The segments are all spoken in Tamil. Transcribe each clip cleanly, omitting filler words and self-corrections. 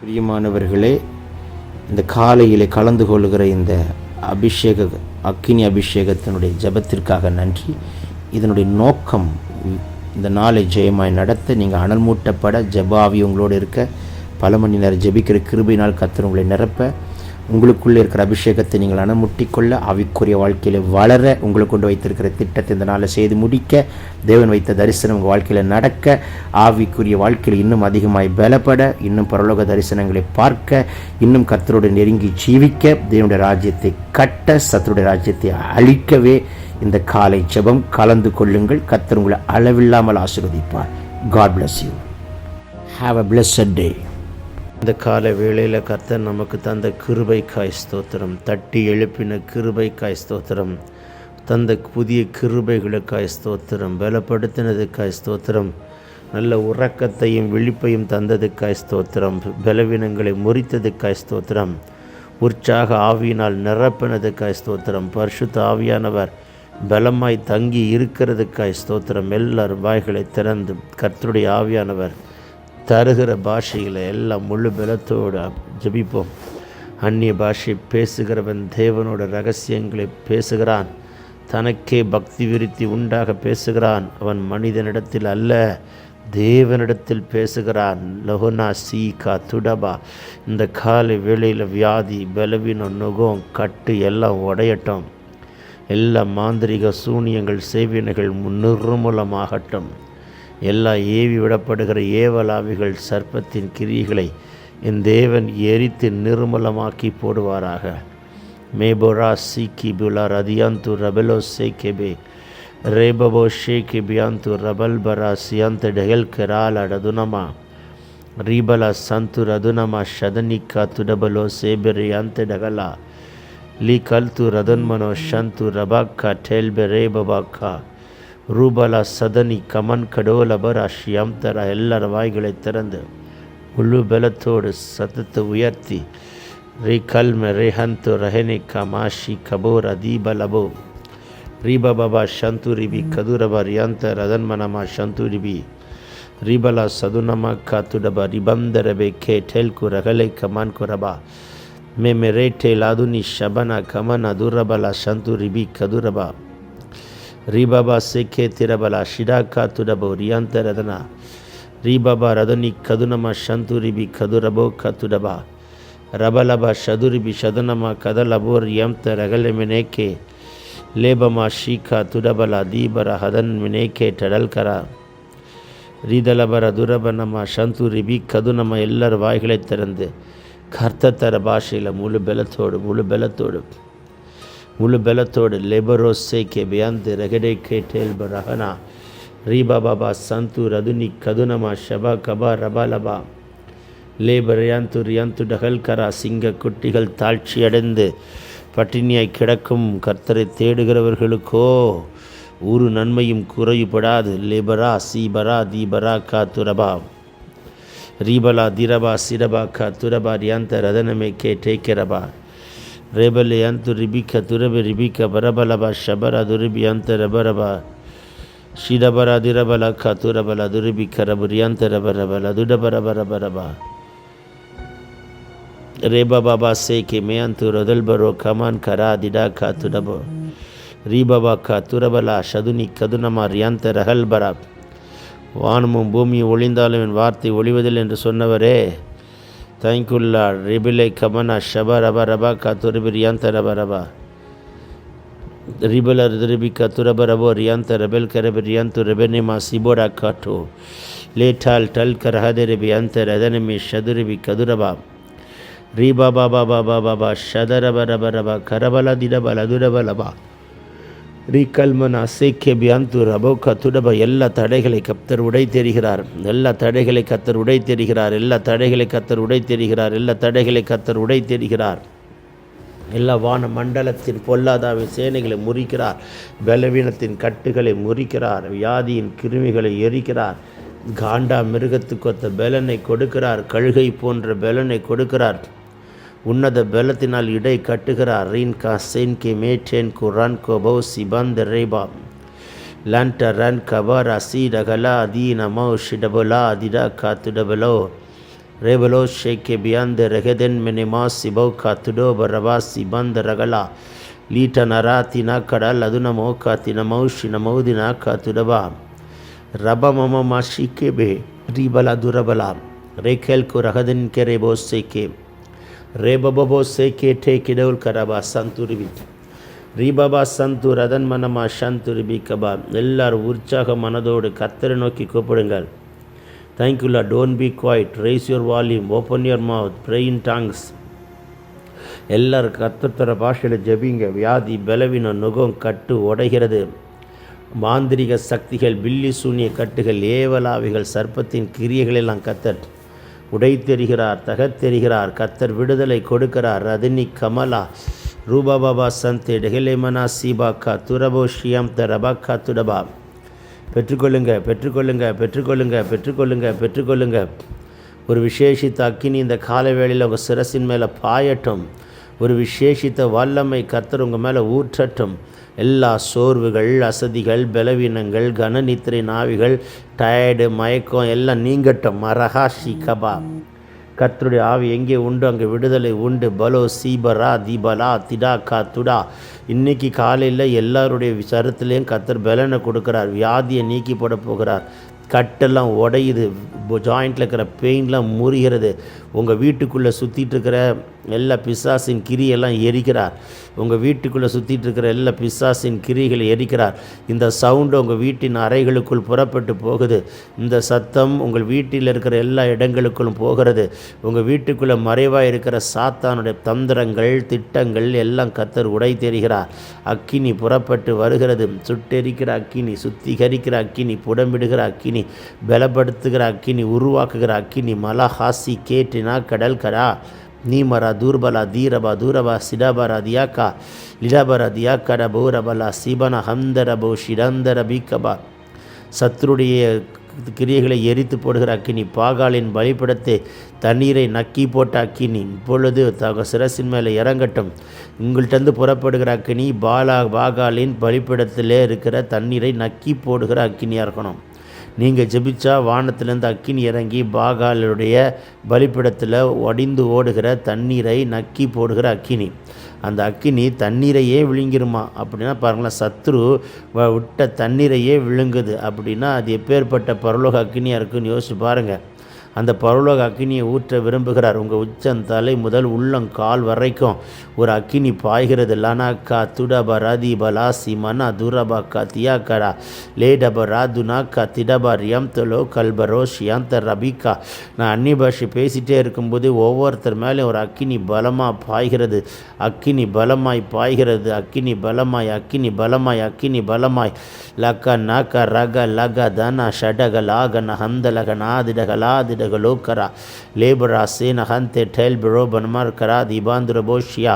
பிரியமானவர்களே, இந்த காலையிலே கலந்து கொள்கிற இந்த அக்கினி அபிஷேகத்தினுடைய ஜெபத்திற்காக நன்றி. இதனுடைய நோக்கம் இந்த நாளை ஜெயமாய் நடத்த, நீங்கள் அனல் மூட்டப்பட, ஜெபாவி உங்களோடு இருக்க, பல மணி நேரம் ஜெபிக்கிற கிருபையினால் கர்த்தர் உங்களை நிரப்ப, உங்களுக்குள்ளே இருக்கிற அபிஷேகத்தை நீங்கள் அனமுட்டிக்கொள்ள, ஆவிக்குரிய வாழ்க்கையில் வளர, உங்களுக்கு கொண்டு வைத்திருக்கிற திட்டத்தை இந்த நாளை செய்து முடிக்க, தேவன் வைத்த தரிசனம் உங்கள் வாழ்க்கையில் நடக்க, ஆவிக்குரிய வாழ்க்கையில் இன்னும் அதிகமாய் பலப்பட, இன்னும் பரலோக தரிசனங்களை பார்க்க, இன்னும் கர்த்தரோடு நெருங்கி ஜீவிக்க, தேவனுடைய ராஜ்யத்தை கட்ட, சத்துருடைய ராஜ்யத்தை அழிக்கவே இந்த காலை ஜெபம் கலந்து கொள்ளுங்கள். கர்த்தர் உங்களை அளவில்லாமல் ஆசீர்வதிப்பார். God bless you. Have a blessed day. இந்த கால வேளையில் கர்த்தர் நமக்கு தந்த கிருபைக்காய் ஸ்தோத்திரம். தட்டி எழுப்பின கிருபைக்காய் ஸ்தோத்திரம். தந்த புதிய கிருபைகளுக்காய் ஸ்தோத்திரம். பலப்படுத்தினதுக்காய் ஸ்தோத்திரம். நல்ல உறக்கத்தையும் விழிப்பையும் தந்ததுக்காய் ஸ்தோத்திரம். பலவீனங்களை முறித்ததுக்காய் ஸ்தோத்திரம். உற்சாக ஆவியினால் நிரப்பினதுக்காய் ஸ்தோத்திரம். பரிசுத்த ஆவியானவர் பலமாய் தங்கி இருக்கிறதுக்காய் ஸ்தோத்திரம். எல்லாரும் வாய்களை திறந்து கர்த்தருடைய ஆவியானவர் தருகிற பாஷையில் எல்லாம் முழு பலத்தோடு ஜெபிப்போம். அந்நிய பாஷை பேசுகிறவன் தேவனோட ரகசியங்களை பேசுகிறான். தனக்கே பக்தி விருத்தி உண்டாக பேசுகிறான். அவன் மனிதனிடத்தில் அல்ல, தேவனிடத்தில் பேசுகிறான். லஹோனா சீகா துடபா. இந்த காலை வேளையில் வியாதி, பலவீனம், நுகம், கட்டு எல்லாம் உடையட்டும். எல்லா மாந்திரிக சூனியங்கள், செய்வினைகள் நிர்மூலமாகட்டும். எல்லா ஏவி விடப்படுகிற ஏவலாவிகள், சர்ப்பத்தின் கிரியைகளை என் தேவன் எரித்து நிர்மூலமாக்கி போடுவாராக. மேபோரா சீக்கி புலா ரதியாந்து ரபலோ சேகெபே ரேபபோ ஷேகி பியாந்து ரபல்பரா சியாந்த டெஹெல் கெரால் அடதுனமா ரீபலா சந்து ரதுனமா ஷதனிக்கா துடபலோ சேபெரியாந்த டகலா லீ கல்து ரதன்மனோ ஷந்து ரபாக்கா டெல்பெ ரேபபாக்கா ரூபலா சதனி கமன் கடோலபர் அஷ்யாம் தர. எல்லார வாய்களை திறந்து முழு பலத்தோடு சத்தத்தை உயர்த்தி ரீ கல்ம ரேஹந்து ரஹெனி கமாஷி கபோர் அதீபலபோ ரீபபா ஷந்து ரிபி கதுரபா ரியாந்த ரதன்மனமா ஷந்து ரிபி ரீபலா சதுனமா காத்துடபா ரிபந்தரபே கே டெல்கு ரகலை கமான் குரபா மே மெரேட்டே லாதுனி ஷபனா கமன் அதுரபலா ஷந்து ரிபி கதுரபா ரீபாபா சேகே திரபலா ஷிடாக்கா துடபோ ரியாந்த ரதனா ரீபாபா ரதனி கதுனமா ஷந்துரிபி கதுரபோ கத்துடபா ரபலபா ஷதுரிபி ஷதனமா கதலபோ ரியாந்த ரகல மினேக்கே லேபமா ஷீகா துடபலா தீபர ஹதன் மினேக்கே டடல்கரா ரீதலபர துரபனமா ஷந்துரிபி கதுனமா. எல்லார் வாய்களை திறந்து கர்த்தத்தர பாஷையில் முழு பலத்தோடு லெபரோ சேகே பியாந்து ரகடே கே டேல்ப ரஹனா ரீபாபா சந்து ரதுனி கதுனமா ஷபா கபா ரபாலபா லேபரையாந்து ரியாந்து டகல்கரா. சிங்க குட்டிகள் தாழ்ச்சி அடைந்து பட்டினியாய் கிடக்கும் கர்த்தரை தேடுகிறவர்களுக்கோ ஒரு நன்மையும் குறைவுபடாது. லேபரா சீபரா தீபரா கா துரபா ரீபலா திரபா சிரபா கா துரபா ரியாந்த ரதனமே கே டேக்கரபா ரேபலே அந்து ரிபிக்க துரப ரிபிக்க பரபலபா ஷபரா துரிபி அந்த ரபரபா ஷிடபரா திரபலா கா துரபலா துரிபிக்க ரபுரியாந்த ரபரபலா துடபரபரபரபா ரேபா பாபா சேகே மேயந்து ரொதல்பரோ கமான் கரா திடா கா துடபோ ரீபாபா கா துரபலா ஷதுனி கதுனமா ரியாந்த ரஹல்பரா. வானமும் பூமியும் ஒளிந்தாலும் என் வார்த்தை ஒளிவதில் என்று சொன்னவரே, தேங்க்யூல்லா. ரிபிலை கமனா ஷபா ரபா ரபா கத்துரிபி ரியாந்த ரபா ரபா ரிபல ரிபி கத்துரப ரபோ ரியாந்த ரெபெல் கரபி ரியாந்து ரெபெனிமா சிபோடா காட்டோ லேட்டால் டல் கரஹதே ரிபி அந்த ரதனமி ஷதுரிபி கதுரபா ரீபா பாபா பாபா பாபா ஷதரப ரப ரபா கரபல திடபல துடபலபா ரீகல்மனா சேக்கே பியாந்து ரபோ கத்துடபா. எல்லா தடைகளை கர்த்தர் உடை தெரிகிறார். எல்லா தடைகளை கர்த்தர் உடை தெரிகிறார். எல்லா தடைகளை கர்த்தர் உடை தெரிகிறார். எல்லா தடைகளை கர்த்தர் உடை தெரிகிறார். எல்லா வான மண்டலத்தின் பொல்லாதாவின் சேனைகளை முறிக்கிறார். பலவீனத்தின் கட்டுகளை முறிக்கிறார். வியாதியின் கிருமிகளை எரிக்கிறார். காண்டா மிருகத்துக்கொத்த பலனை கொடுக்கிறார். கழுகை போன்ற பலனை கொடுக்கிறார். உன்னத பலத்தினால் இடை கட்டுகிறார். ரீன் கா சென் கே மேட்டேன் கு run go bow சிபந்த Reba லண்ட run கபரா சீடகலா Deena மௌ ஷிடபுலா திடா காத்துடபலோ Rebelo sheke beyond the regeden menemas siboka tudo barabasi band ragala lita narati nakada laduna moka tinamaushi namaudina katudaba Rabba mama mashike be ribala durabala rekel ko rahaden ke rebo seke rebabo seke te kidol karaba santuribi ரீபாபா சந்து ரதன் மனமா சந்து ரிபி கபா எல்லாரும் உற்சாக மனதோடு கர்த்தரை நோக்கி கூப்பிடுங்கள். தேங்க்யூலா. Don't be quiet, raise your volume, open your mouth, pray in tongues. எல்லாரும் கர்த்தர் பாஷையில் ஜெபிங்க. வியாதி பலவீனம் நுகம் கட்டு உடைகிறது. மாந்திரிக சக்திகள் பில்லி சூனிய கட்டுகள் ஏவலாவிகள் சர்ப்பத்தின் கிரியைகளெல்லாம் கர்த்தர் உடைத்தெறிகிறார், தகத்தெறிகிறார். கர்த்தர் விடுதலை கொடுக்கிறார். ரதினி கமலா ரூபா பாபா சந்தே டெஹிலேமனா சீபாக்கா துரபோ ஷியம் தரபாக்கா துடபா. பெற்றுக்கொள்ளுங்க பெற்றுக்கொள்ளுங்க பெற்றுக்கொள்ளுங்க பெற்றுக்கொள்ளுங்க பெற்றுக்கொள்ளுங்க. ஒரு விசேஷித்த அக்கினி இந்த கால வேளையில் உங்கள் சிரசின் மேலே பாயட்டும். ஒரு விசேஷித்த வல்லமை கர்த்தர் உங்கள் மேலே ஊற்றட்டும். எல்லா சோர்வுகள், அசதிகள், பலவீனங்கள், கனநித்திரை நாவிகள், டயர்டு, மயக்கம் எல்லாம் நீங்கட்டும். மரஹாஷி கபா. கர்த்தருடைய ஆவி எங்கே உண்டு அங்கே விடுதலை உண்டு. பலோ சீபரா தீபலா திடா கா துடா. இன்றைக்கி காலையில் எல்லாருடைய சரத்துலேயும் கர்த்தர் பலனை கொடுக்குறார். வியாதியை நீக்கி போட போகிறார். கட்டெல்லாம் உடையுது, ஜாயிண்டில் இருக்கிற பெயின்லாம் முறிகிறது. உங்கள் வீட்டுக்குள்ளே சுற்றிட்டு இருக்கிற எல்லா பிசாசின் கிரியெல்லாம் எரிக்கிறார். உங்கள் வீட்டுக்குள்ளே சுற்றிட்டு இருக்கிற எல்லா பிசாசின் கிரிகளை எரிக்கிறார். இந்த சவுண்டு உங்கள் வீட்டின் அறைகளுக்குள் புறப்பட்டு போகுது. இந்த சத்தம் உங்கள் வீட்டில் இருக்கிற எல்லா இடங்களுக்குள்ளும் போகிறது. உங்கள் வீட்டுக்குள்ளே மறைவாக இருக்கிற சாத்தானுடைய தந்திரங்கள், திட்டங்கள் எல்லாம் கர்த்தர் உடை தெரிகிறார். அக்கினி புறப்பட்டு வருகிறது. சுட்டெரிக்கிற அக்கினி, சுத்திகரிக்கிற அக்கினி, புடமிடுகிற அக்கினி, பலப்படுத்துகிற அக்கினி, உருவாக்குகிற அக்கினி. மலஹாசி கேட்டினா கடல் கடா நீமரா தூர்பலா தீரபா தூரபா சிடாபரா தியாக்கா லிடாபரா தியாக்கட பௌரபலா சிபன ஹந்தரபோ ஷிடந்தர பீக்கபா. சத்ருடைய கிரியைகளை எரித்து போடுகிற அக்கினி, பாகாலின் பலிப்படத்தை தண்ணீரை நக்கி போட்ட அக்கினி இப்பொழுது சிரசின் மேலே இறங்கட்டும். உங்கள்கிட்டருந்து புறப்படுகிற அக்கினி பாகாலின் பலிப்படத்திலே இருக்கிற தண்ணீரை நக்கி போடுகிற அக்கினியாக இருக்கணும். நீங்கள் ஜெபிச்சா வானத்திலேருந்து அக்கினி இறங்கி பாகாலுடைய பலிப்பிடத்தில் ஒடிந்து ஓடுகிற தண்ணீரை நக்கி போடுகிற அக்கினி. அந்த அக்கினி தண்ணீரையே விழுங்கிருமா அப்படின்னா பாருங்களேன், சத்ரு விட்ட தண்ணீரையே விழுங்குது அப்படின்னா அது எப்பேற்பட்ட பரலோக அக்கினியாக இருக்குன்னு யோசிச்சு பாருங்கள். அந்த பரலோக அக்கினியை ஊற்ற விரும்புகிறார். உங்கள் உச்சந்தலை முதல் உள்ளங்கால் வரைக்கும் ஒரு அக்கினி பாய்கிறது. லனாக்கா துடபா ரதீபா லாசி மனா துரபா கா தியாக்கரா லேடபா ராதுனா கா திடபா ரியம் கல்பரோ ஷியாந்த ரபிகா. நான் அந்நிய பாஷை பேசிகிட்டே இருக்கும்போது ஒவ்வொருத்தர் மேலே ஒரு அக்கினி பலமாக பாய்கிறது. அக்கினி பலமாய் பாய்கிறது. அக்கினி பலமாய் அக்கினி பலமாய் அக்கினி பலமாய் லக்க நக ரக லக தன ஷடக லாகன ஹந்தலக நாதிடகலாதிட லோக்கரா லேபரா சேன ஹந்தே டெல் பிரோ பன்மார் கரா தீபாந்திர போஷியா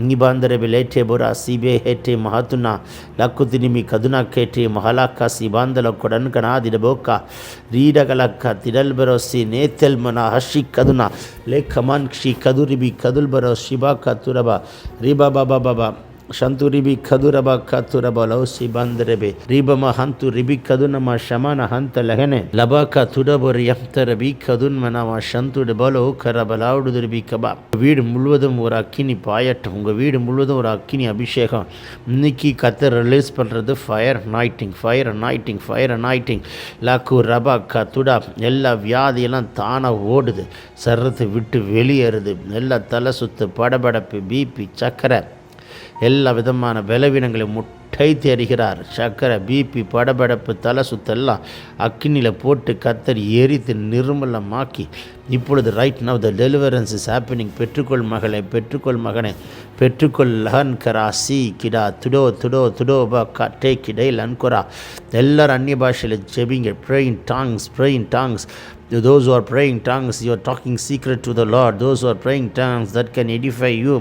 நிபாந்திர பிலேட்டே புரா சிபே ஹேட்டே மஹத்துனா லக்குதினிமி கதுனா கேட்டே மஹலாக்கா சிபாந்தல கொடன் கனாதிட போக்கா ரீடகலக்கா திடல் பரோசி நேத்தல் மனா ஹஷி கதுனா லே கமான் ஷி கதுரிபி கதுல் பரோ ஷிபா கத்துரபா ரிபா பாபா பாபா ಶಂತು ರಿಬಿ ಕದುರಬ ಕತುರಬ ಲೌಸಿ ಬಂದರಬೆ ರಿಬಮ ಹಂತು ರಿಬಿ ಕದುನಮ ಶಮನ ಹಂತ ಲಹನೆ ಲಬಕ துடபொரு எம்தரபி கதுன்மனமா சந்துடு பலோ கரபலாவுடு ரிபி கபா. வீடு முழுவதும் ஒரு அக்கினி பாயட்டும். உங்கள் வீடு முழுவதும் ஒரு அக்கினி அபிஷேகம். இன்னைக்கு கத்தர் ரிலீஸ் பண்ணுறது ஃபயர் அனாயிட்டிங், ஃபயர் அனாயிட்டிங், ஃபயர் அனாயிட்டிங். லக்கு ரபா கத்துடா. எல்லா வியாதியெல்லாம் தானாக ஓடுது, சர்றத்தை விட்டு வெளியேறுது. எல்லா தலை சுத்து, படபடப்பு, பிபி, சக்கரை, எல்லா விதமான பலவீனங்களையும் முட்டை தெரிகிறார். சக்கரை, பிபி, படபடப்பு, தலை சுத்தெல்லாம் அக்கினியில் போட்டு கத்தர் எரித்து நிர்மலமாக்கி இப்பொழுது right now the deliverance is happening. பெற்றுக்கொள் மகளை, பெற்றுக்கொள் மகனை, பெற்றுக்கொள் லஹன் கரா சி கிடா துடோ துடோ துடோ பா கட்டே கிடை லன்கொரா. எல்லாரும் அந்நிய பாஷையில் ஜெபிங்க. Pray in tongs, pray in tongs. Those who are praying tongues, you are talking secret to the Lord. Those who are praying tongues that can edify you.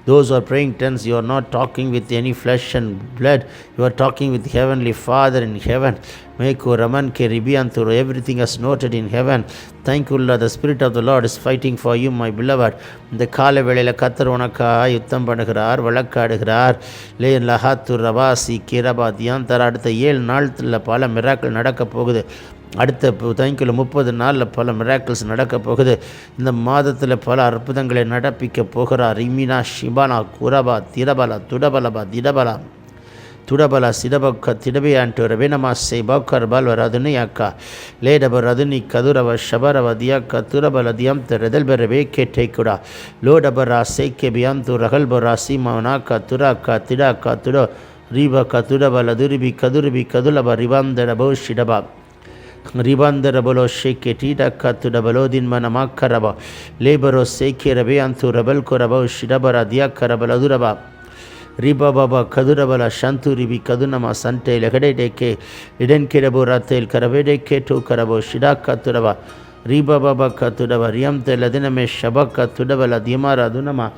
Those who are praying tongues, you are not talking with any flesh and blood. You are talking with Heavenly Father in heaven. Meko Raman Ke Ribianturu, everything is noted in heaven. Thank you, Lord. The Spirit of the Lord is fighting for you, my beloved. இந்த கால வேளையில் கத்தர் உனக்காக யுத்தம் பண்ணுகிறார், வழக்காடுகிறார். லே லஹாத்து ரவாசி கிரபா தியாந்தர். அடுத்த 7 நாளில் பல மிராக்கள் நடக்க போகுது. அடுத்த தேங்க்யூல 30 நாளில் பல மிராக்கிள்ஸ் நடக்க போகுது. இந்த மாதத்தில் பல அற்புதங்களை நடப்பிக்க போகிறார். இமினா ஷிபானா குரபா திரபலா துடபலபா திடபலா துடபலா சிடபக்க திடபையான்ட்டு ரவினமா செய்பாக்கர் பால்வர் அதுனி அக்கா லேடபர் அதுனி கதுரவ ஷபரவ தியாக்க துரபல தியம் தெரதல் பெறவே கேட்டேக்குடா லோடபரா சேக்கே பியாந்து ரகல்பரா சீமானாக்கா துராக்கா திடாக்கா துடோ ரீபக்கா துடபல துருபி கதுருபி கதுலப ரிவாந்தரபோ ஷிடபா ರಿಬಂದರಬಲೋ ಶೇಕೆ ಟೀಡಕ್ಕ ತುಡಬಲೋ ದಿನ್ಮನ ಮಾಕ್ಕರಬ ಲೇಬರೋ ಸೇಕೆ ರಬೆ ಅಂತು ರಬಲ್ ಕೊರಬ ಶಿಡಬರ ದಿಯಾಕ್ಕರಬಲ ದುರಬ ರಿಬಬ ಕದುರಬಲ ಶಂತು ರಿಬಿ ಕದುನಮ ಸಂಟೆ ಲಗಡೆಡೆಕೆ ಇಡನ್ ಕೆರಬೋ ರಾತೇಲ್ ಕರಬೇಡೆಕೆ ಟೋ ಕರಬೋ ಶಿಡಾಕ್ಕ ತುಡಬ ರಿಬಬ ಕತುಡಬ ರಿಯಂತೆ ಲದಿನಮೆ ಶಬಕ ತುಡಬಲ ದಿಮಾರ ದುನಮ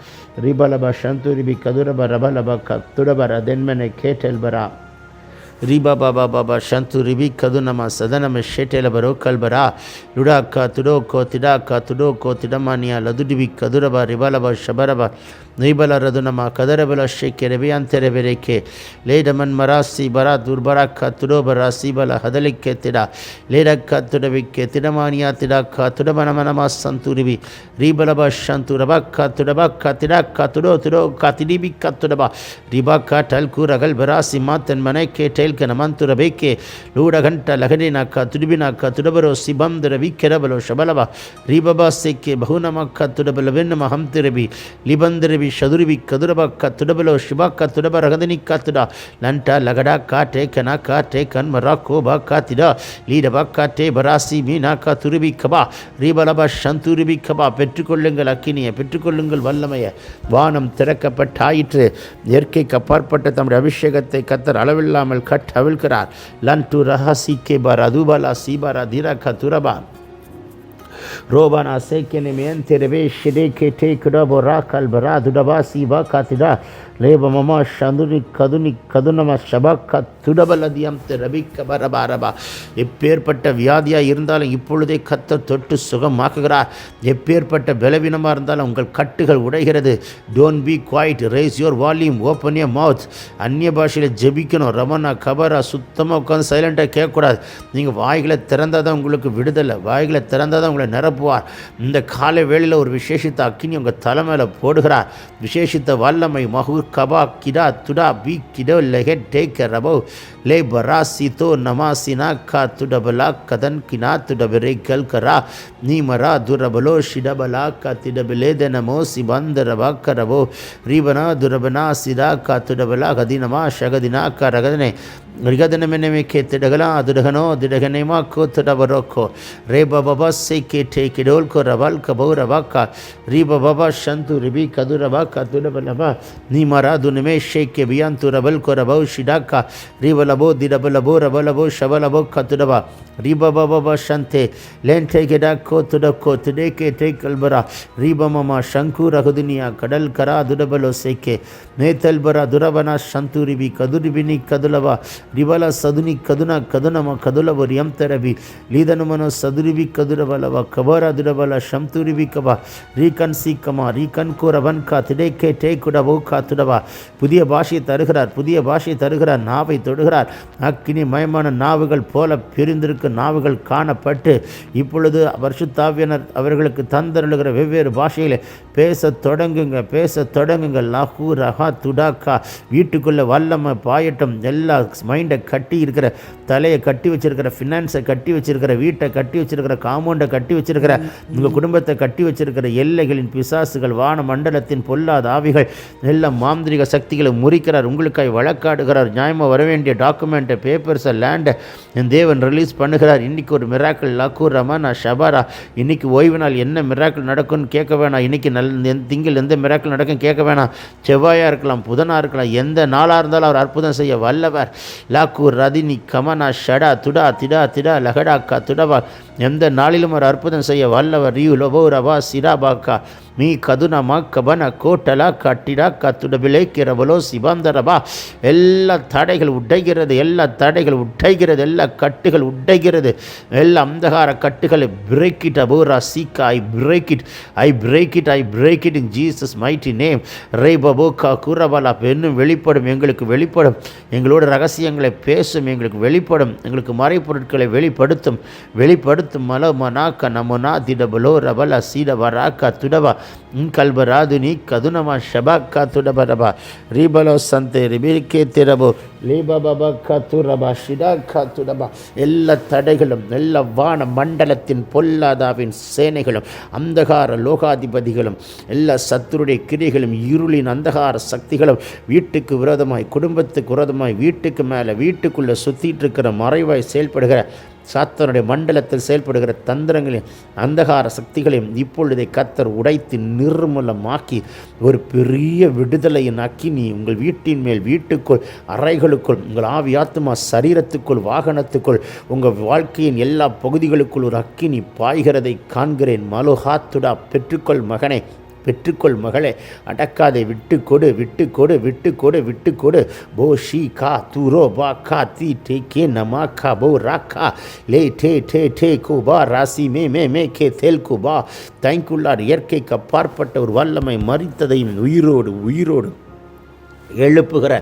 ರಿಬಲಬ ಶಂತು ರಿಬಿ ಕದುರಬ ರಬಲಬ ತುಡಬರ ದೆನ್ಮನೆ ಕೇಟೆಲ್ ಬರ ರಿಬಾ ಬಾಬಾ ಬಾಬಾ ಶಂತು ರಿಬಿ ಕದುನಮ ಸದನಮ ಶೇಟೆಲ ಬರೋ ಕಲ್ಬರಾ ಲುಡಾಕ ತುಡೋಕೋ ತಿಡಾಕ ತುಡೋಕೋ ತಿಡಮಾನಿಯ ಲದುಡಿಬಿ ಕದುರಬ ರಿಬಲಬ ಶಬರಬ ನೈಬಲ ರದುನಮ ಕದರಬಲ ಶೇಕೆ ರೆಬೆಯಂತೆರೆಬೆರೇಕೆ ಲೇಡಮನ್ ಮರಾಸಿ ಬರಾ ದುರ್ಬರಾಕ ತುಡೋಬರ ಸೀಬಲ ಹದಲಿಕ್ಕೆ ತಿಡ ಲೇಡಕ್ಕ ತುಡಬಿಕ್ಕೆ ತಿಡಮಾನಿಯ ತಿಡಾಕ ತುಡಮನಮನಮ ಸಂತು ರಿಬಿ ರಿಬಲಬ ಶಂತು ರಬಕ್ಕ ತುಡಬಕ್ಕ ತಿಡಾಕ ತುಡೋ ತುಡೋಕ ತಿಡಿಬಿಕ್ಕ ತುಡಬ ರಿಬಾಕ ಟಲ್ಕು ರಗಲ್ ಬರಾಸಿ ಮಾತನ್ ಮನೆ ಕೇಟೆ ನಮಂತುರ ಬೇಕೆ ಲೂಡ ಗಂಟ ಲಗಡಿನಾಕ ತುಡುಬಿನಾಕ ತುಡಬರೋ ಸಿಬಂದರ ವಿಕೆರಬಲೋ ಶಬಲಬ ರೀಬಬಾ ಸೆಕ್ಕೆ ಬಹುನಮಕ್ಕ ತುಡಬಲವೆನ್ನಮ ಹಂತಿರಬಿ ಲಿಬಂದರಬಿ ಶದುರಿಬಿ ಕದುರಬಕ್ಕ ತುಡಬಲೋ ಶಿಬಾಕ ತುಡಬ ರಗದನಿಕ್ಕ ತುಡ ಲಂಟ ಲಗಡ ಕಾಟೆ ಕನಕ ಟೆ ಕನ್ಮರಾಕೋ ಬಾಕ ತಿಡ ಲೀಡಬಕ್ಕ ಟೆ ಬರಾಸಿ மீனாக்க துருபி கபா ரீபலபா சந்துருபி கபா பெற்றுக்கொள்ளுங்கள் அக்கினியை பெற்றுக்கொள்ளுங்கள் வல்லமைய வானம் திறக்கப்பட்டாயிற்று இயற்கைக்கு அப்பாற்பட்ட தம்முடைய அபிஷேகத்தை கத்தர் அளவில்லாமல் கட்டவிழ்கிறார் லன்டு ரஹசி கே பர் அதுபலா சீபரா திரக துரபா ரோபானா சேக்கெனி மேந்தெரவே ஷிடேகே டேக்குடபோ ராக்கல் பரா துடபா சீபா காத்திடா லேபமமா ஷந்துனி கதுனம ஷபக்க துடபலதியம் ரபிக்க பரபாரபா எப்பேற்பட்ட வியாதியாக இருந்தாலும் இப்பொழுதே கத்தர் தொட்டு சுகமாக்குகிறார். எப்பேற்பட்ட பலவீனமாக இருந்தாலும் உங்கள் கட்டுகள் உடைகிறது. Don't be quiet, raise your volume, open your mouth. அந்நிய பாஷையில் ஜெபிக்கணும். ரமணா கபரா சுத்தமாக உட்காந்து சைலண்டாக கேட்கக்கூடாது. நீங்கள் வாய்களை திறந்தால் தான் உங்களுக்கு விடுதலை, வாய்களை திறந்தால் தான் உங்களை நிரப்புவார். இந்த காலை வேளையில் ஒரு விசேஷித்த அக்கினி உங்கள் தலைமையில் போடுகிறார். விசேஷித்த வல்லமை மகு கபா கிடா துடா பி கிடோ லெகே டேக் ரபோ லே பராசி தோ நமாசினா கா துடபலா கதன் கினா துடபரே கல் கரா நீமரா துரபலோ ஷிடபலா கா திடபலே தனமோ சிபந்தரபா கரபோ ரீபனா துரபனா சிடா கா துடபலா கதினமா ஷகதினா கா ரகதனே ரிகதனமெனமே கே திடகலா துடகனோ திடகனேமா கோ துடபரோக்கோ ரே பபா சே கே டே கிடோல் கோ ரபால் கபோ ரபாக்கா ரீப பபா ஷந்து ரிபி கதுரபா கா துடபலபா நீமரா துனமே ஷே கே பியான் துரபல் கோ ரபோ ஷிடாக்கா ரீபலபோ திடபலபோ ரபலபோ ஷபலபோ கத்துடபா ரீபபபா ஷந்தே லேன்டே கெடா கோ துடக்கோ துடே கே டே கல்பரா ரீபமமா ஷங்கு ரகுதுனியா கடல் கரா துடபலோ சேக்கே மேத்தல்பரா துரபனா ஷந்து ரிபி கதுரிபினி கதுலபா ரிபல சதுனி கதுனா கதுனம கதுலபரியம் தரபி லீதனுமனோ சதுரிபி கதுரபலவா கபரா துடபல ஷம்துரிபி கபா ரீகன் சீக்கமா ரீகன் கூரவன் கா திடே கே டே குடபோ கா துடபா புதிய பாஷையை தருகிறார். புதிய பாஷையை தருகிறார். நாவை தொடுகிறார். அக்கினி மயமான நாவுகள் போல பிரிந்திருக்கும் நாவுகள் காணப்பட்டு இப்பொழுது பரிசுத்தாவியனர் அவர்களுக்கு தந்தருளுகிற வெவ்வேறு பாஷையில் பேச தொடங்குங்க லஹூ ரஹா துடாக்கா வீட்டுக்குள்ளே வல்லமை பாயட்டும். எல்லா மைண்டை கட்டி இருக்கிற, தலையை கட்டி வச்சிருக்கிற, ஃபினான்ஸை கட்டி வச்சிருக்கிற, வீட்டை கட்டி வச்சிருக்கிற, காம்பவுண்டை கட்டி வச்சிருக்கிற, உங்கள் குடும்பத்தை கட்டி வச்சிருக்கிற எல்லைகளின் பிசாசுகள், வான மண்டலத்தின் பொல்லாத ஆவிகள், எல்லா மாந்திரிக சக்திகளை முறிக்கிறார். உங்களுக்காய் வழக்காடுகிறார். நியாயமாக வர வேண்டிய டாக்குமெண்ட்டை, பேப்பர்ஸை, லேண்டை என் தேவன் ரிலீஸ் பண்ணுகிறார். இன்றைக்கி ஒரு மிராக்கள் லக்கூர் ரமனா ஷபாரா. இன்றைக்கி ஓய்வு நாள், என்ன மிராக்கள் நடக்கும்னு கேட்க வேணாம். இன்றைக்கி திங்கள் எந்த மிராக்கள் நடக்கும் கேட்க வேணாம். செவ்வாயாக இருக்கலாம், புதனாக இருக்கலாம், எந்த நாளாக இருந்தாலும் அவர் அற்புதம் செய்ய வல்லவர். லாக்கூர் ரதினி கமனா ஷடா துடா திடா திடா லகடா கா துடவா எந்த நாளிலும் ஒரு அற்புதம் செய்ய வல்லவர். ரியூ லொபோ ரபா சிராபாக்கா மீ கதுனமா கபன கோட்டலா கட்டிடா கத்துடபிலே கிரபலோ சிபந்தரபா. எல்லா தடைகள் உடைகிறது, எல்லா தடைகள் உடைகிறது, எல்லா கட்டுகள் உடைகிறது, எல்லா அந்தகார கட்டுகளை பிரேக் இட் அபோரா சீக்கா. I break it, I break it, I break it in Jesus mighty name. ரே பபோக்கா குரபலா. இன்னும் வெளிப்படும், எங்களுக்கு வெளிப்படும், எங்களோட ரகசியங்களை பேசும், எங்களுக்கு வெளிப்படும், எங்களுக்கு மறைப்பொருட்களை வெளிப்படுத்தும், வெளிப்படுத்தும். மலோ மனாக்க நமனா திடபலோ ரபலா சீடபராக்கா துடபா கல்பராது நீ கதுனமா ஷபாக்கா துடபரபா ரீபலோ சந்தே ரிபிரிக்கே திரபோ லீபபா கத்துரபா ஷிடா கத்துடபா. எல்லா தடைகளும், எல்லா வான மண்டலத்தின் பொல்லாதாவின் சேனைகளும், அந்தகார லோகாதிபதிகளும், எல்லா சத்துருடைய கிரிகளும், இருளின் அந்தகார சக்திகளும் வீட்டுக்கு விரோதமாய், குடும்பத்துக்கு விரோதமாய், வீட்டுக்கு மேலே வீட்டுக்குள்ளே சுற்றிட்டு இருக்கிற மறைவாய் செயல்படுகிற சாத்தானுடைய மண்டலத்தில் செயல்படுகிற தந்திரங்களையும் அந்தகார சக்திகளையும் இப்பொழுதை கர்த்தர் உடைத்து நிர்மூலமாக்கி ஒரு பெரிய விடுதலையின் அக்கினி உங்கள் வீட்டின் மேல், வீட்டுக்குள், அறைகளுக்குள், உங்கள் ஆவி ஆத்துமா சரீரத்துக்குள், வாகனத்துக்குள், உங்கள் வாழ்க்கையின் எல்லா பகுதிகளுக்குள் ஒரு அக்கினி பாய்கிறதை காண்கிறேன். மலுஹாத்துடா. பெற்றுக்கொள் மகனே, பெற்றுக்கொள் மகளே, அடக்காதே, விட்டு கொடு, விட்டு கொடு, விட்டு கொடு, விட்டு கொடு. போ ஷீ கா தூரோ பா கா தி டே கே நமா கா போ ரா கா லே டே டே டே குபா ராசி மே கே தேல் குபா. தேங்க்யூல்லார். இயற்கைக்கு அப்பாற்பட்ட ஒரு வல்லமை மரித்ததையும் உயிரோடு எழுப்புகிற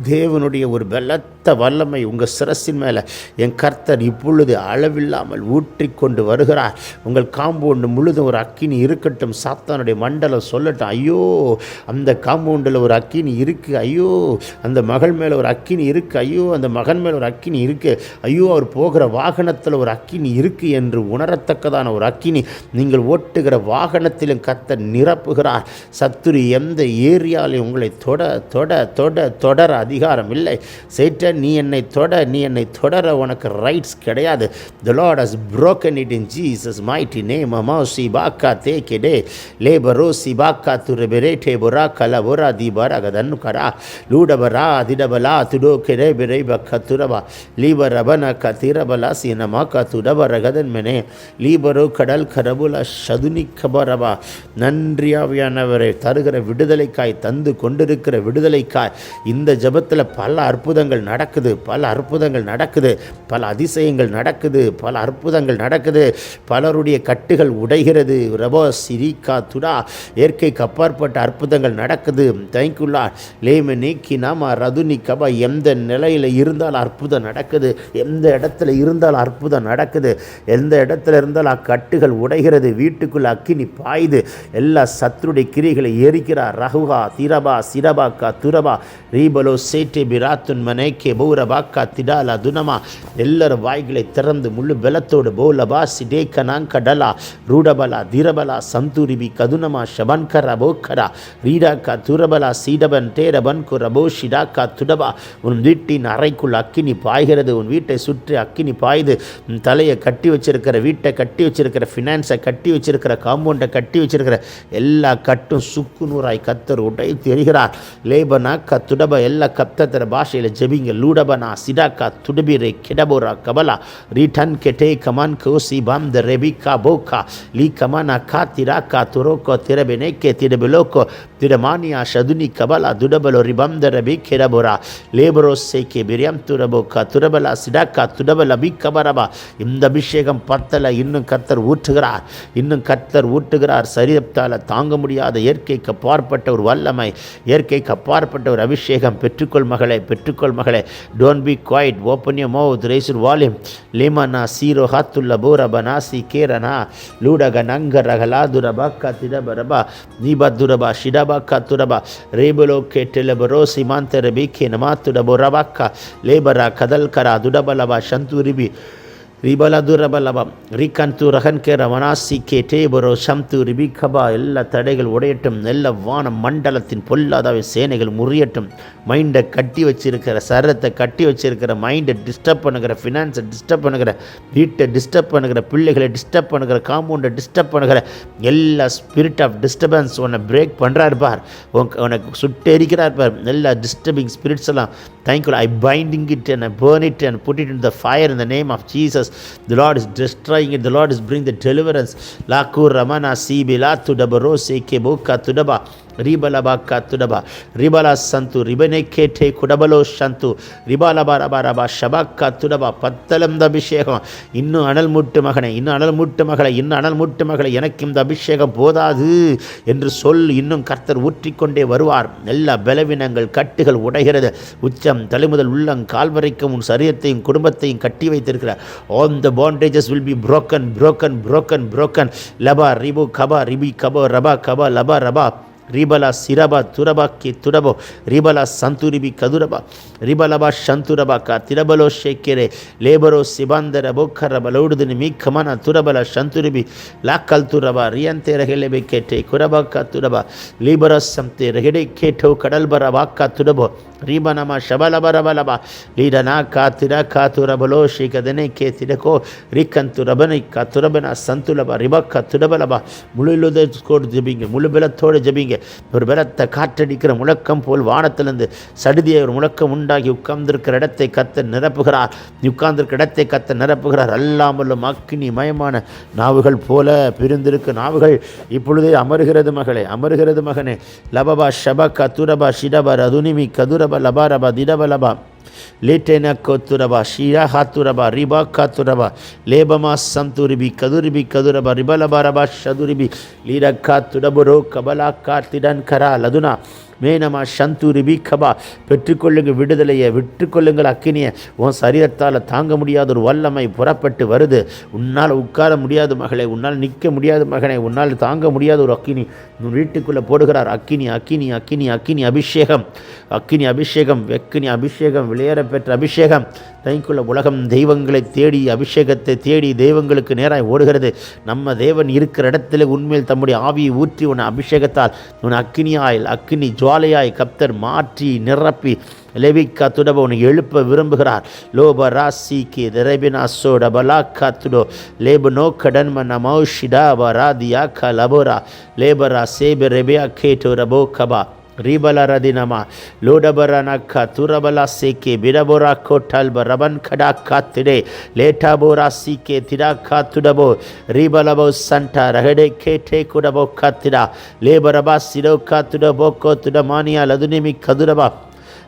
தேவனுடைய ஒரு பலத்த வல்லமை உங்கள் சிரசின் மேலே என் கர்த்தர் இப்பொழுது அளவில்லாமல் ஊற்றிக்கொண்டு வருகிறார். உங்கள் காம்பவுண்டு முழுதும் ஒரு அக்கினி இருக்கட்டும். சாத்தானுடைய மண்டலம் சொல்லட்டும், ஐயோ அந்த காம்பவுண்டில் ஒரு அக்கினி இருக்குது, ஐயோ அந்த மகள் மேலே ஒரு அக்கினி இருக்குது, ஐயோ அந்த மகன் மேலே ஒரு அக்கினி இருக்குது, ஐயோ அவர் போகிற வாகனத்தில் ஒரு அக்கினி இருக்குது என்று உணரத்தக்கதான ஒரு அக்கினி நீங்கள் ஓட்டுகிற வாகனத்திலும் கர்த்தர் நிரப்புகிறார். சத்துரு எந்த ஏரியாலையும் உங்களை தொடர அதிகாரம் இல்லை. சேட்டன், நீ என்னை தொடர உனக்கு ரைட்ஸ் கிடையாது. The Lord has broken it in Jesus mighty name. Amausi baka tekede lebaro sibaka tureberete boraka labora dibara gadanukara ludabara didabala tudo kede bereba katuraba libarabana katirabala sinamaka tudabara gadan mene libaro கடல் கரபுல சதுனி கபரபா. நன்றியாவியானவரை தருகிற விடுதலைக்காய், தந்து கொண்டிருக்கிற விடுதலைக்காய் இந்த ஜெபத்தில் பல அற்புதங்கள் நடக்குது, பல அதிசயங்கள் நடக்குது, பல அற்புதங்கள் நடக்குது. பலருடைய கட்டுகள் உடைகிறது. ரபோ சிரிகா துடா. இயற்கைக்கு அப்பாற்பட்ட அற்புதங்கள் நடக்குது. தேங்க்யூல்லா. லேம நீக்கி நாம ரதுனி கபா. எந்த நிலையில் இருந்தால் அற்புதம் நடக்குது, எந்த இடத்துல இருந்தால் அற்புதம் நடக்குது, எந்த இடத்துல இருந்தால் அக்கட்டுகள் உடைகிறது. வீட்டுக்குள்ள அக்கினி பாயுது. எல்லா சத்துருடைய கிரிகளை எரிக்கிறார். ரகுகா திரபா சிரபா கா துரபா ரீபலோ சேட்டே பிராத்துன் மனேக்கே பௌரபாக்கா திடாலா துனமா. எல்லாரும் வாய்களை திறந்து முழு பலத்தோடு போலபா சிடே கனாங்க டலா ரூடபலா திரபலா சந்தூரிபி கதுனமா ஷபன்கரா போக்கரா ரீடாக்கா துரபலா சீடபன் டேரபன் குரபோ ஷிடாக்கா துடபா. உன் வீட்டின் அறைக்குள் அக்கினி பாய்கிறது. உன் வீட்டை சுற்றி அக்கினி பாய்து. உன் தலையை கட்டி வச்சிருக்கிற, வீட்டை கட்டி வச்சிருக்கிற, ஃபினான்ஸை கட்டி வச்சிருக்கிற, காம்பவுண்டை கட்டி வச்சிருக்கிற எல்லா கட்டும் சுக்குநூறாய் கத்தர் உடை தெரிகிறார். லேபனா கத்துடப. எல்லா கப்தத்திர பாஷையில் ஜெபிங்க. லூடபனா சிடாக்கா துடபிரே கெடபோரா கபலா ரிட்டன் கெட்டே கமான் கோசி பாம் த ரெபிகா போக்கா லீ கமானா கா திராக்கா துரோக்கோ திரபெனேக்கே திரபிலோக்கோ திரமானியா ஷதுனி கபலா துடபலோ ரிபம் த ரெபி கெடபோரா லேபரோ சேக்கே பிரியம் துரபோக்கா துரபலா சிடாக்கா துடபல பி கபரபா. இந்த அபிஷேகம் பத்தல. இன்னும் கர்த்தர் ஊற்றுகிறார். சரீரத்தால் தாங்க முடியாத இயற்கைக்கு அப்பாற்பட்ட ஒரு வல்லமை, இயற்கைக்கு அப்பாற்பட்ட ஒரு அபிஷேகம். பெற்றுக்கொள் மகளே. Don't be quiet. Open your mouth, raise your volume. லிமனா சீரோ ஹாத்துல்ல போரபனா சி கேரனா லூடக நங்கரகலா துரபா கத்திடபரபா நீபதுரபா ஷிடபா கத்துரபா ரேபலோ கேட்டெலபரோ சிமாந்த ரபிகே நமாத்துடபோரபாக்கா லேபரா கதல்கரா துடபலபா சந்தூரிபி ரிபலா துரபலபா ரிகந்து ரகன்கே ரமனாசி கேட்டே பரோ சம்து ரிபிகபா. எல்லா தடைகள் உடையட்டும். எல்லா வான மண்டலத்தின் பொல்லாதாவை சேனைகள் முறியட்டும். மைண்டை கட்டி வச்சிருக்கிற, சரத்தை கட்டி வச்சிருக்கிற, மைண்டை டிஸ்டர்ப் பண்ணுகிற, ஃபினான்ஸை டிஸ்டர்ப் பண்ணுகிற, வீட்டை டிஸ்டர்ப் பண்ணுகிற, பிள்ளைகளை டிஸ்டர்ப் பண்ணுகிற, காம்பவுண்டை டிஸ்டர்ப் பண்ணுகிற எல்லா ஸ்பிரிட் ஆஃப் டிஸ்டர்பன்ஸ் உன்னை பிரேக் பண்ணுறாரு பார். உனக்கு சுட்டெரிக்கிறார் பார். எல்லா டிஸ்டர்பிங் ஸ்பிரிட்ஸ் எல்லாம் thank you. I binding it and I burn it and put it in the fire in the name of Jesus. curses. The Lord is destroying it. The Lord is bringing the deliverance. Laku ramana sibila tudabaro sekeboka tudaba. Ribalaba katudaba, Ribala Santu, Ribene Kete, Kudabalo Shantu, Ribala Barabaraba, Shabaka Tudaba, Patalam the Bishega, Inu Anal Mutamahane, in Anal Mutamahale, in Anal Mutamahale, Yanakim the Bishega, Boda, என்று சொல் இன்னும் கர்த்தர் ஊற்றிக்கொண்டே வருவார். எல்லா பலவீனங்கள் கட்டுகள் உடைகிறது. உச்சம் தலைமுதல் உள்ளம் கால் வரைக்கும் உன் சரீரத்தையும் குடும்பத்தையும் கட்டி வைத்திருக்கிறார். All the bondages will be broken, broken, broken, broken. Laba, Ribu, Kaba, Ribi, Kaba, Raba, Kaba, Laba, Raba. Ribala Siraba Turaba Ki Turabo Ribala Santuribi Kaduraba Ribalaba Shanturaba Ka Tirabalo Shekere Lebaro Sibandara Bokarabaloudini Mikamana Turabala Shanturibi Lakal Turaba Riante Rehelebe Kete Kurabaka Turaba Libera Samte Regede Keto Kadalbarabaka Turabo Ribanama Shabalabarabalaba Lidanaka Tiraka Turabalo Shikadene Ketirako Rikanturabani Katurabana Santulaba Ribaka Turabalaba Mululo the Score Jibing Mulubela Thore Jibing ஒரு பலத்த காற்றடிக்கிற முழக்கம் போல் வானத்திலிருந்து சடுதியை ஒரு முழக்கம் உண்டாகி உட்கார்ந்திருக்கிற இடத்தை கர்த்தர் நிரப்புகிறார். உட்கார்ந்திருக்கிற இடத்தை கர்த்தர் நிரப்புகிறார். அல்லாமலும் அக்கினி மயமான நாவுகள் போல பிரிந்திருக்க நாவுகள் இப்பொழுதே அமருகிறது மகளே, அமருகிறது மகனே. லபபா ஷபகா துரபா ஷிடபா ரதுனிமி கதுரபா லபாரபா திடபலபா லேட்டேன கோத்துரபா ஷீரா ஹாத்துரபா ரிபா காத்துரபா லேபமா சந்துரிபி கதுரிபி கதுரபா ரிபலபாரபா ஷதுரிபி லீரக்கா துடபுரோ கபலா காத்திடன் கரா லதுனா மேனமா சந்துரிபி கபா. பெற்றுக்கொள்ளுங்கள் விடுதலையை, விட்டுக்கொள்ளுங்கள் அக்கினியை. உன் சரீரத்தால் தாங்க முடியாத ஒரு வல்லமை புறப்பட்டு வருது. உன்னால் உட்கார முடியாது மகளே, உன்னால் நிற்க முடியாது மகனே, உன்னால் தாங்க முடியாத ஒரு அக்கினி உன் வீட்டுக்குள்ளே போடுகிறார். அக்கினி அக்கினி அக்கினி அக்கினி அபிஷேகம், அக்கினி அபிஷேகம், வெக்கினி அபிஷேகம், விளையாட பெற்ற அபிஷேகம். தைக்குள்ள உலகம் தெய்வங்களை தேடி அபிஷேகத்தை தேடி தெய்வங்களுக்கு நேராக ஓடுகிறது. நம்ம தேவன் இருக்கிற இடத்துல உண்மையில் தம்முடைய ஆவியை ஊற்றி உன் அபிஷேகத்தால் உன் அக்கினியாய் அக்கினி ஜுவாலையாய் கர்த்தர் மாற்றி நிரப்பி லெவிக்கா துடப உன்னை எழுப்ப விரும்புகிறார். லோப ராசிக்கு ரெபினா சோட பலாக்கா துடோ லேபனோ கடன்ம நமௌஷிடா வராதியா க லபோரா லேபரா சேப ரெபியா கேட்டோ ரபோ Kaba Ribala Radinama, Lodabaranaka, Turabala Seke, Bidabora Kotalba, Raban Kadaka today, Letabora Sike, Tidaka Tudabo, Ribalabo Santa, Rahede Kete Kudabo Katida, Lebaraba Sido Katudaboko, Tudamania, Ladunimi Kaduraba.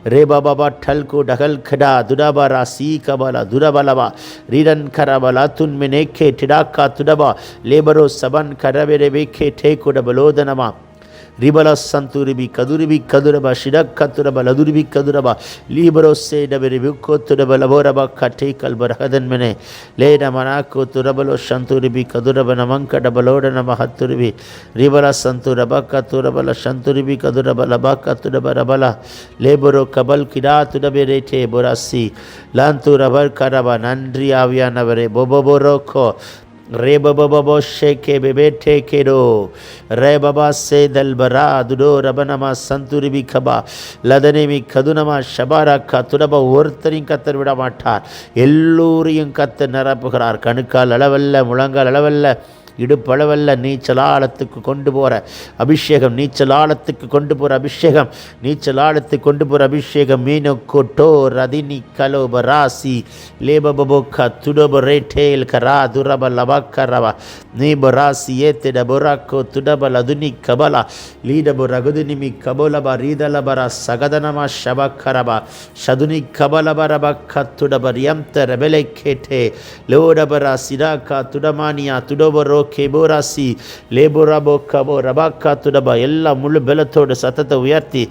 Reba Baba Talko Dahal Kada, Dudabara Si Kabala, Dudabalaba, Ridan Karabala, Tun Meneke, Tidaka Tudaba, Lebaro Saban Karabeke, Tekudabalodanama. Ribala Santuribi Kaduribi Kaduraba Shidak Katuraba Laduribi Kaduraba Libero Se Daberibuko Turaba Laboraba Katekal Barahadan Mene Leda Manako Turabalo Shanturibi Kaduraba Namanka Dabaloda Namahaturibi Ribala Santuraba Katurabala Shanturibi Kaduraba Labaka Tudabarabala Leboro Kabal Kida Tudaberete Borasi Lanturabar Karaba Nandri Avianavare Boboboroko Reba Baba Sheke Bebete Kedo Rebaba Se Dalbara Dudo Rabanama Santuribi Kaba Ladanemi Kadunama Shabara Katuraba Urtharin Katar Vidamatar Ellurian Katar Narapukarar Kanuka Lavella Mulanga Lavella இடுப்பளவல்ல நீச்சலாளத்துக்கு கொண்டு போகிற அபிஷேகம், நீச்சலாளத்துக்கு கொண்டு போகிற அபிஷேகம், நீச்சலாளத்துக்கு கொண்டு போகிற அபிஷேகம். மீனோ கொட்டோ ரதினி கலோப ராசி லேபபோக்கா துடப ரேட்டேல் கரா துரப லபக்கரவா நீப ராசி ஏத்திட பொராக்கோ துடப லதுனி கபலா லீடபு ரகுதுனிமி கபோலப ரீதலபர சகதனமா ஷபக்கரபா ஷதுனி கபலபரப கத்துடப ரியம்த ரெபெலை கேட்டே லோடபர சிராக்கா துடமானியா துடபரோ கேபோராசி லேபோராபோ கபோ ரபாக்கா துடபா எல்லாம் முழு பலத்தோடு சத்தத்தை உயர்த்தி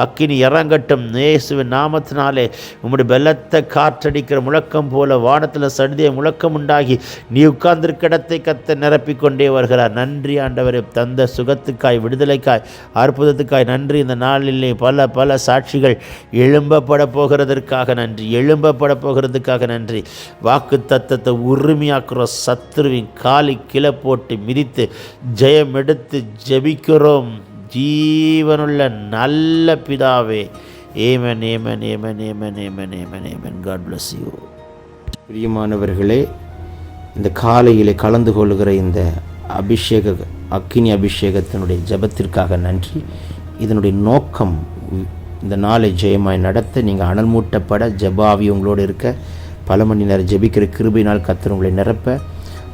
அக்கினி இறங்கட்டும் இயேசுவின் நாமத்தினாலே. உம்முடைய பலத்தை காற்றடிக்கிற முழக்கம் போல வானத்தில் சடுதிய முழக்கம் உண்டாகி நீ உட்கார்ந்திருக்க இடத்தை கத்த நிரப்பிக்கொண்டே வருகிறார். நன்றி ஆண்டவரே, தந்த சுகத்துக்காய், விடுதலைக்காய், அற்புதத்துக்காய் நன்றி. இந்த நாளிலே பல பல சாட்சிகள் எழும்பப்பட போகிறதற்காக நன்றி, எழும்பப்பட போகிறதுக்காக நன்றி. வாக்கு தத்தத்தை உரிமையாக்குற சத்துருவின் காலி கிளை போட்டு மிதித்து ஜெயம் எடுத்து ஜெபிக்கிறோம் ஜீவனுள்ள நல்ல பிதாவே. Amen amen amen amen amen amen amen. God bless you. பிரியமானவர்களே, இந்த காலையில் கலந்து கொள்கிற இந்த அக்கினி அபிஷேகத்தினுடைய ஜபத்திற்காக நன்றி. இதனுடைய நோக்கம் இந்த நாளை ஜெயமாய் நடத்த, நீங்கள் அனல் மூட்டப்பட, ஜபாவி உங்களோடு இருக்க, பல மணி நேரம் ஜெபிக்கிற கிருபையினால் கர்த்தர் உங்களை நிரப்ப,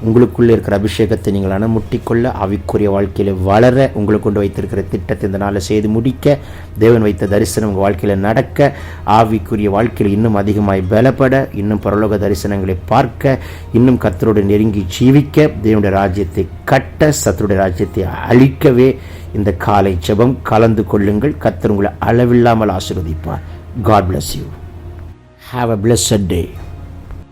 உங்களுக்குள்ளே இருக்கிற அபிஷேகத்தை நீங்கள் அனுமுட்டிக்கொள்ள, ஆவிக்குரிய வாழ்க்கையில் வளர, உங்களை கொண்டு வைத்திருக்கிற திட்டத்தை இந்த நாளை செய்து முடிக்க, தேவன் வைத்த தரிசனம் உங்கள் வாழ்க்கையில் நடக்க, ஆவிக்குரிய வாழ்க்கையில் இன்னும் அதிகமாய் பலப்பட, இன்னும் பரலோக தரிசனங்களை பார்க்க, இன்னும் கர்த்தரோடு நெருங்கி ஜீவிக்க, தேவனுடைய ராஜ்யத்தை கட்ட, சத்துருடைய ராஜ்யத்தை அழிக்கவே இந்த காலை ஜெபம் கலந்து கொள்ளுங்கள். கர்த்தர் உங்களை அளவில்லாமல் ஆசீர்வதிப்பார். God bless you. Have a blessed day.